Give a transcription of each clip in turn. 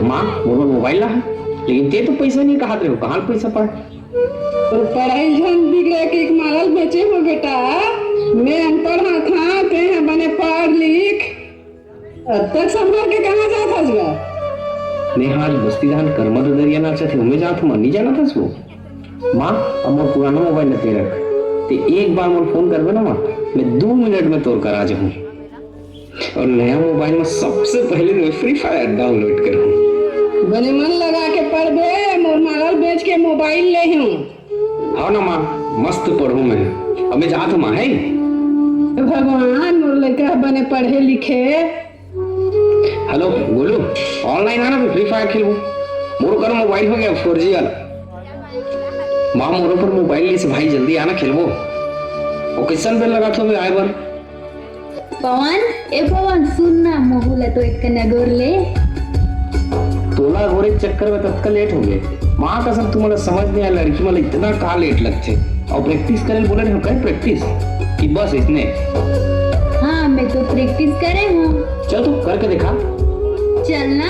माँ मोर मोबाइल ला है, लेकिन ते तो पैसा नहीं कहा रहे हो, कहाँ पैसा पड़? तो पढ़ाई झन बिगड़े के एक मारल बचे हो बेटा। मैं अनपढ़ हाँ था, ते हैं बने पढ़ लिख। अब तक संभल के कहाँ जात हसगा? मैं आज बस्ती धान कर्मा तो दरिया ना चाहते उम्मीद जात हूँ, नहीं जाना था सो। माँ अब मोर पुराना मोबाइल लेते रख, ते एक बार मोर फोन करबे ना माँ, मैं 2 मिनट में तोड़ कर आ जाऊँ। और नया मोबाइल में सबसे पहले मैं फ्री फायर डाउनलोड करूँ। बने मन लगा के पढ़ बे, मोर मारल बेच के मोबाइल ले हूँ। हाँ ना माँ, मस्त पढ़ूँ मैं। अब मैं जात हूँ माँ है। भगवान मोर लड़का बने पढ़े लिखे। हेलो बोलो, ऑनलाइन आना तो फ्री फायर खेलूं। मोर कर मोबाइल हो गया 4G वाला। माँ मोरो पर मोबाइल ले से भाई जल्दी आना खेलबो। और किसन बेल लगा तो मैं आए बार। पवन सुन ना, मोहुला तो एक नगोर ले। तोला गोरे चक्कर में तत्काल लेट हो गए। माँ कसम तुम्हारा समझ नहीं आया, लड़की वाला इतना कहा लेट लगते। और प्रैक्टिस करे बोले रहे हो, क्या प्रैक्टिस कि बस इसने? हाँ मैं तो प्रैक्टिस करे हूँ। चल तू करके दिखा। चलना।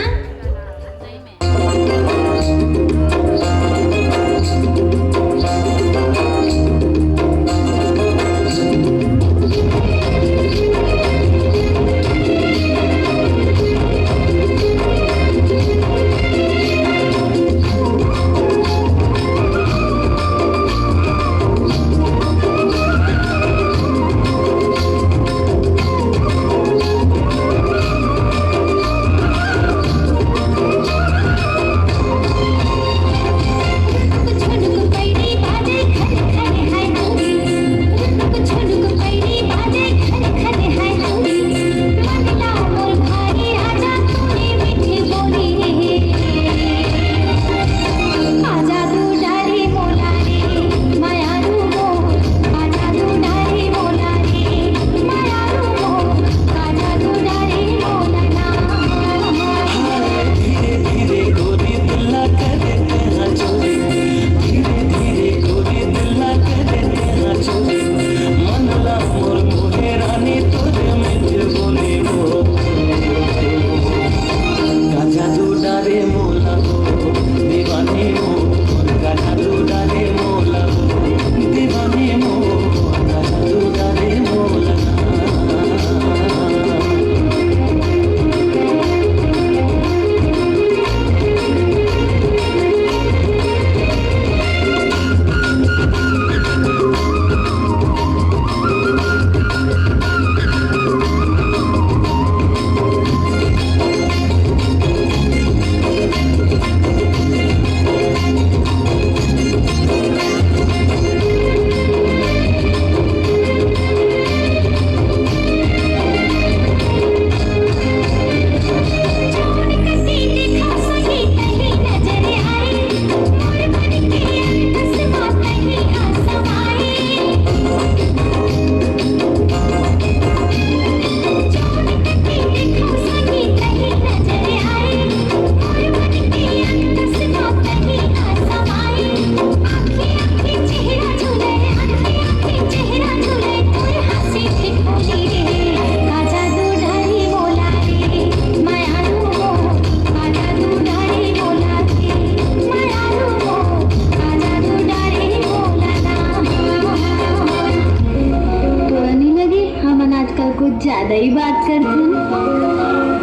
ज्यादा ही बात करते हैं।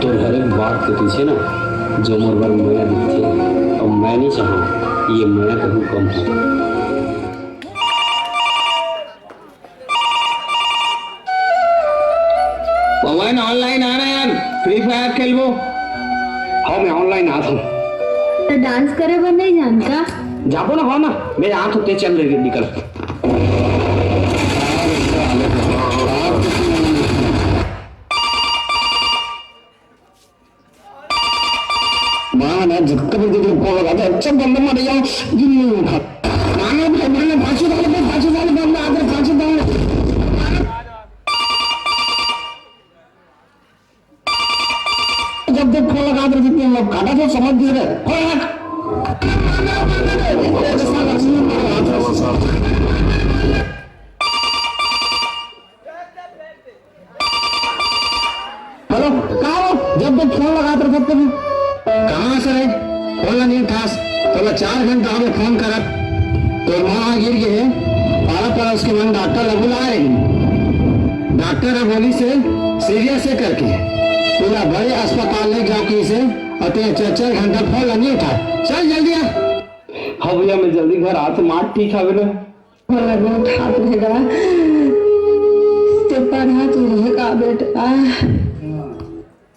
तो हर एक बात के पीछे ना जो मोर बार माया दिखती है, और मैं नहीं चाहूँ ये माया कभी कम हो। पवन ऑनलाइन आ रहे हैं, फ्री फायर खेलबो। हाँ मैं ऑनलाइन आता हूँ। तो डांस करे बन नहीं जानता? जाबो ना, हाँ ना मैं यहाँ तो ते चल रही निकल। माना जितना भी देखो को लगा था अच्छा बंदा मर गया जिन्नी उठा माना भी मैंने फांसी डाल बंदा आकर फांसी डाल। जब देख को लगा था जितने लोग काटा तो समझ दे रहे हेलो कहा जब देख फोन लगा था सबको कहाँ से रे फोन नहीं उठास तो 4 घंटा हमें फोन करत तो माँ गिर गए पारा उसके मन डॉक्टर लगू ला रही डॉक्टर बोली से सीरियस है करके पूरा बड़े अस्पताल ले जाओ कि इसे और 4 घंटा फोन नहीं उठा चल जल्दी आ। हाँ भैया मैं जल्दी घर आ तो माँ ठीक है ना लगो उठा रहेगा तो पढ़ा तू रहेगा बेटा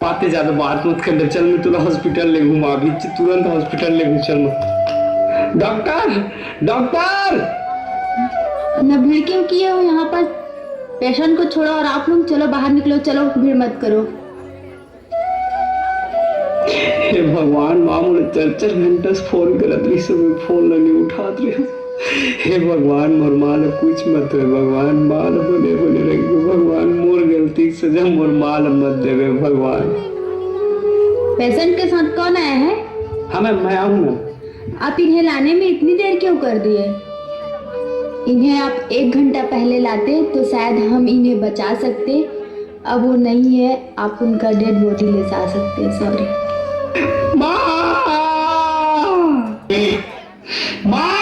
बातें ज्यादा बात मत कर चल मैं तुला हॉस्पिटल ले घूमा अभी तुरंत हॉस्पिटल ले घूम चल डॉक्टर डॉक्टर न भीड़ क्यों किए हो यहाँ पर? पेशेंट को छोड़ो और आप लोग चलो बाहर निकलो, चलो भीड़ मत करो। हे भगवान माँ मुझे 4 घंटे से फोन करत रही सब फोन नहीं उठात रही हे भगवान मोर माल कुछ मत है भगवान माल बने बने रही भगवान मोर गलती सजा मोर माल मत देवे भगवान। पेशेंट के साथ कौन आया है? हाँ मैं आऊँ ना। आप इन्हें लाने में इतनी देर क्यों कर दिए? इन्हें आप 1 घंटा पहले लाते तो शायद हम इन्हें बचा सकते। अब वो नहीं है, आप उनका डेड बॉडी ले जा सकते हैं। सॉरी माँ माँ